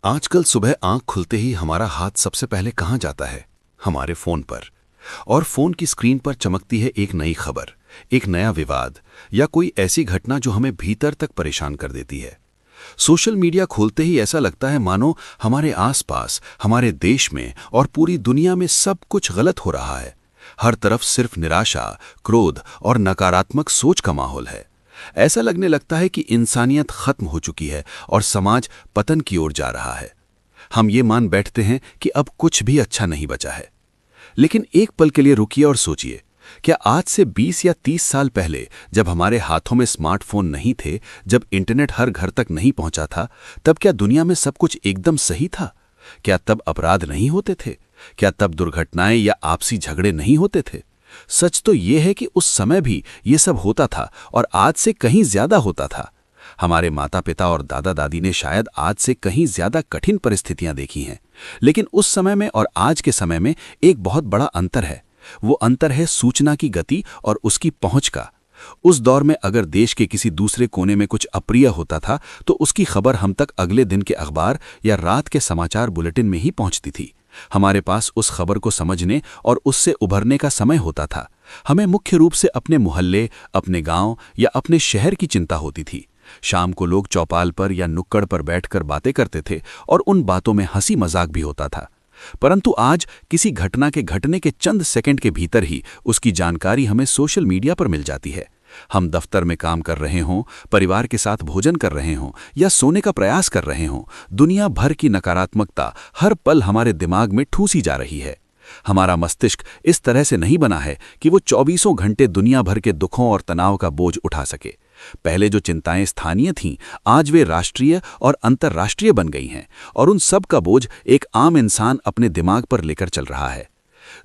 आजकल सुबह आंख खुलते ही हमारा हाथ सबसे पहले कहाँ जाता है? हमारे फोन पर। और फोन की स्क्रीन पर चमकती है एक नई खबर, एक नया विवाद या कोई ऐसी घटना जो हमें भीतर तक परेशान कर देती है। सोशल मीडिया खोलते ही ऐसा लगता है मानो हमारे आसपास, हमारे देश में और पूरी दुनिया में सब कुछ गलत हो रहा है। हर तरफ सिर्फ निराशा, क्रोध और नकारात्मक सोच का माहौल है। ऐसा लगने लगता है कि इंसानियत खत्म हो चुकी है और समाज पतन की ओर जा रहा है। हम ये मान बैठते हैं कि अब कुछ भी अच्छा नहीं बचा है। लेकिन एक पल के लिए रुकिए और सोचिए, क्या आज से 20 या 30 साल पहले, जब हमारे हाथों में स्मार्टफोन नहीं थे, जब इंटरनेट हर घर तक नहीं पहुंचा था, तब क्या दुनिया में सब कुछ एकदम सही था? क्या तब अपराध नहीं होते थे? क्या तब दुर्घटनाएं या आपसी झगड़े नहीं होते थे? सच तो यह है कि उस समय भी ये सब होता था और आज से कहीं ज्यादा होता था। हमारे माता पिता और दादा दादी ने शायद आज से कहीं ज्यादा कठिन परिस्थितियां देखी हैं। लेकिन उस समय में और आज के समय में एक बहुत बड़ा अंतर है। वो अंतर है सूचना की गति और उसकी पहुंच का। उस दौर में अगर देश के किसी दूसरे कोने में कुछ अप्रिय होता था तो उसकी खबर हम तक अगले दिन के अखबार या रात के समाचार बुलेटिन में ही पहुंचती थी। हमारे पास उस खबर को समझने और उससे उभरने का समय होता था। हमें मुख्य रूप से अपने मोहल्ले, अपने गांव या अपने शहर की चिंता होती थी। शाम को लोग चौपाल पर या नुक्कड़ पर बैठकर बातें करते थे और उन बातों में हंसी मजाक भी होता था। परंतु आज किसी घटना के घटने के चंद सेकंड के भीतर ही उसकी जानकारी हमें सोशल मीडिया पर मिल जाती है। हम दफ्तर में काम कर रहे हों, परिवार के साथ भोजन कर रहे हों या सोने का प्रयास कर रहे हों, दुनिया भर की नकारात्मकता हर पल हमारे दिमाग में ठूसी जा रही है। हमारा मस्तिष्क इस तरह से नहीं बना है कि वो 24 घंटे दुनिया भर के दुखों और तनाव का बोझ उठा सके। पहले जो चिंताएं स्थानीय थीं, आज वे राष्ट्रीय और अंतर्राष्ट्रीय बन गई हैं और उन सब का बोझ एक आम इंसान अपने दिमाग पर लेकर चल रहा है।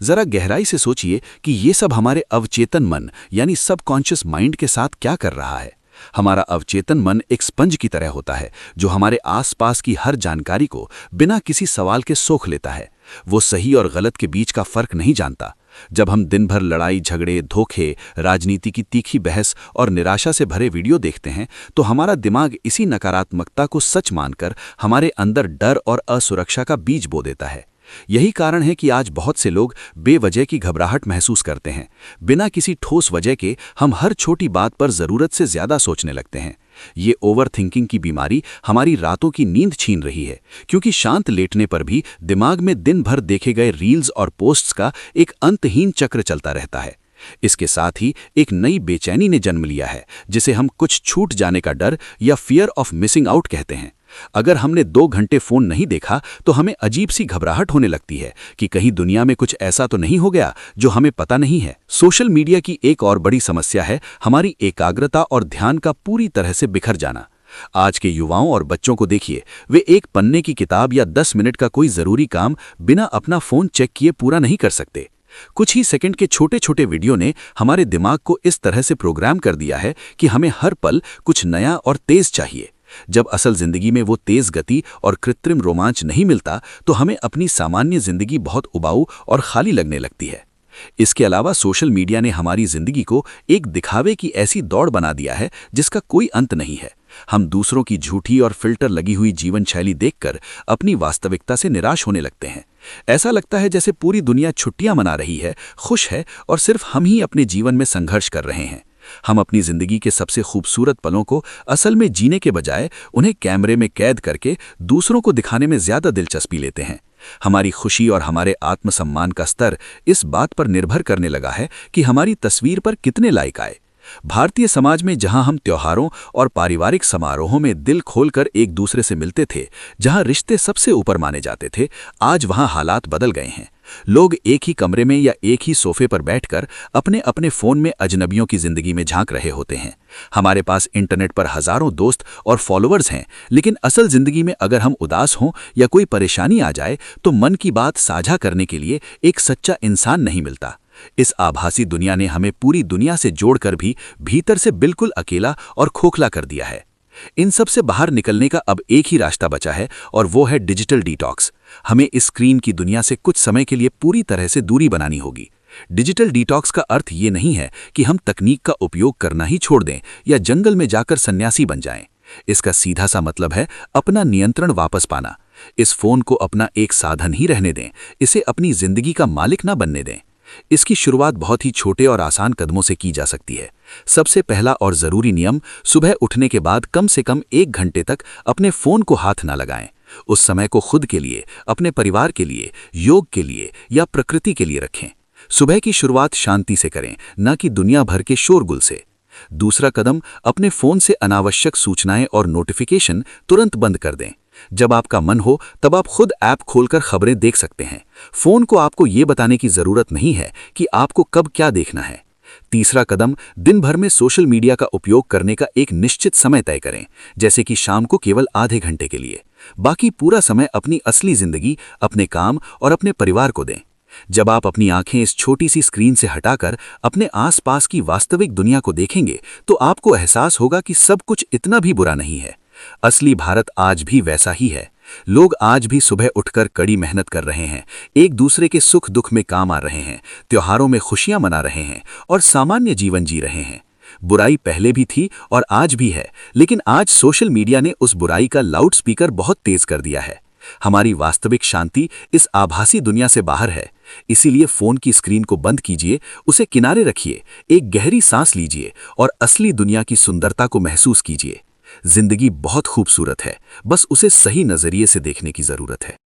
जरा गहराई से सोचिए कि ये सब हमारे अवचेतन मन यानी सबकॉन्शियस माइंड के साथ क्या कर रहा है। हमारा अवचेतन मन एक स्पंज की तरह होता है जो हमारे आसपास की हर जानकारी को बिना किसी सवाल के सोख लेता है। वो सही और गलत के बीच का फर्क नहीं जानता। जब हम दिन भर लड़ाई झगड़े, धोखे, राजनीति की तीखी बहस और निराशा से भरे वीडियो देखते हैं तो हमारा दिमाग इसी नकारात्मकता को सच मानकर हमारे अंदर डर और असुरक्षा का बीज बो देता है। यही कारण है कि आज बहुत से लोग बेवजह की घबराहट महसूस करते हैं। बिना किसी ठोस वजह के हम हर छोटी बात पर जरूरत से ज्यादा सोचने लगते हैं। ये ओवर थिंकिंग की बीमारी हमारी रातों की नींद छीन रही है, क्योंकि शांत लेटने पर भी दिमाग में दिन भर देखे गए रील्स और पोस्ट्स का एक अंतहीन चक्र चलता रहता है। इसके साथ ही एक नई बेचैनी ने जन्म लिया है, जिसे हम कुछ छूट जाने का डर या फियर ऑफ मिसिंग आउट कहते हैं। अगर हमने 2 घंटे फोन नहीं देखा तो हमें अजीब सी घबराहट होने लगती है कि कहीं दुनिया में कुछ ऐसा तो नहीं हो गया जो हमें पता नहीं है। सोशल मीडिया की एक और बड़ी समस्या है हमारी एकाग्रता और ध्यान का पूरी तरह से बिखर जाना। आज के युवाओं और बच्चों को देखिए, वे एक पन्ने की किताब या 10 मिनट का कोई जरूरी काम बिना अपना फोन चेक किए पूरा नहीं कर सकते। कुछ ही सेकंड के छोटे छोटे वीडियो ने हमारे दिमाग को इस तरह से प्रोग्राम कर दिया है कि हमें हर पल कुछ नया और तेज चाहिए। जब असल जिंदगी में वो तेज गति और कृत्रिम रोमांच नहीं मिलता तो हमें अपनी सामान्य जिंदगी बहुत उबाऊ और खाली लगने लगती है। इसके अलावा सोशल मीडिया ने हमारी जिंदगी को एक दिखावे की ऐसी दौड़ बना दिया है जिसका कोई अंत नहीं है। हम दूसरों की झूठी और फिल्टर लगी हुई जीवन शैली देखकर अपनी वास्तविकता से निराश होने लगते हैं। ऐसा लगता है जैसे पूरी दुनिया छुट्टियां मना रही है, खुश है और सिर्फ हम ही अपने जीवन में संघर्ष कर रहे हैं। हम अपनी जिंदगी के सबसे खूबसूरत पलों को असल में जीने के बजाय उन्हें कैमरे में कैद करके दूसरों को दिखाने में ज्यादा दिलचस्पी लेते हैं। हमारी खुशी और हमारे आत्मसम्मान का स्तर इस बात पर निर्भर करने लगा है कि हमारी तस्वीर पर कितने लाइक आए। भारतीय समाज में जहां हम त्योहारों और पारिवारिक समारोहों में दिल खोलकर एक दूसरे से मिलते थे, जहां रिश्ते सबसे ऊपर माने जाते थे, आज वहां हालात बदल गए हैं। लोग एक ही कमरे में या एक ही सोफे पर बैठकर अपने अपने फोन में अजनबियों की जिंदगी में झांक रहे होते हैं। हमारे पास इंटरनेट पर हजारों दोस्त और फॉलोअर्स हैं, लेकिन असल जिंदगी में अगर हम उदास हों या कोई परेशानी आ जाए तो मन की बात साझा करने के लिए एक सच्चा इंसान नहीं मिलता। इस आभासी दुनिया ने हमें पूरी दुनिया से जोड़कर भी भीतर से बिल्कुल अकेला और खोखला कर दिया है। इन सब से बाहर निकलने का अब एक ही रास्ता बचा है और वो है डिजिटल डिटॉक्स। हमें इस स्क्रीन की दुनिया से कुछ समय के लिए पूरी तरह से दूरी बनानी होगी। डिजिटल डिटॉक्स का अर्थ ये नहीं है कि हम तकनीक का उपयोग करना ही छोड़ दें या जंगल में जाकर सन्यासी बन जाएं। इसका सीधा सा मतलब है अपना नियंत्रण वापस पाना। इस फोन को अपना एक साधन ही रहने दें, इसे अपनी जिंदगी का मालिक ना बनने दें। इसकी शुरुआत बहुत ही छोटे और आसान कदमों से की जा सकती है। सबसे पहला और ज़रूरी नियम, सुबह उठने के बाद कम से कम 1 घंटे तक अपने फ़ोन को हाथ ना लगाएं। उस समय को खुद के लिए, अपने परिवार के लिए, योग के लिए या प्रकृति के लिए रखें। सुबह की शुरुआत शांति से करें, न कि दुनिया भर के शोरगुल से। दूसरा कदम, अपने फ़ोन से अनावश्यक सूचनाएं और नोटिफिकेशन तुरंत बंद कर दें। जब आपका मन हो तब आप खुद ऐप खोलकर खबरें देख सकते हैं। फोन को आपको ये बताने की जरूरत नहीं है कि आपको कब क्या देखना है। तीसरा कदम, दिन भर में सोशल मीडिया का उपयोग करने का एक निश्चित समय तय करें, जैसे कि शाम को केवल आधे घंटे के लिए। बाकी पूरा समय अपनी असली जिंदगी, अपने काम और अपने परिवार को दें। जब आप अपनी आंखें इस छोटी सी स्क्रीन से हटाकर अपने आसपास की वास्तविक दुनिया को देखेंगे तो आपको एहसास होगा कि सब कुछ इतना भी बुरा नहीं है। असली भारत आज भी वैसा ही है। लोग आज भी सुबह उठकर कड़ी मेहनत कर रहे हैं, एक दूसरे के सुख दुख में काम आ रहे हैं, त्योहारों में खुशियां मना रहे हैं और सामान्य जीवन जी रहे हैं। बुराई पहले भी थी और आज भी है, लेकिन आज सोशल मीडिया ने उस बुराई का लाउडस्पीकर बहुत तेज कर दिया है। हमारी वास्तविक शांति इस आभासी दुनिया से बाहर है। इसीलिए फोन की स्क्रीन को बंद कीजिए, उसे किनारे रखिए, एक गहरी सांस लीजिए और असली दुनिया की सुंदरता को महसूस कीजिए। जिंदगी बहुत खूबसूरत है, बस उसे सही नजरिए से देखने की जरूरत है।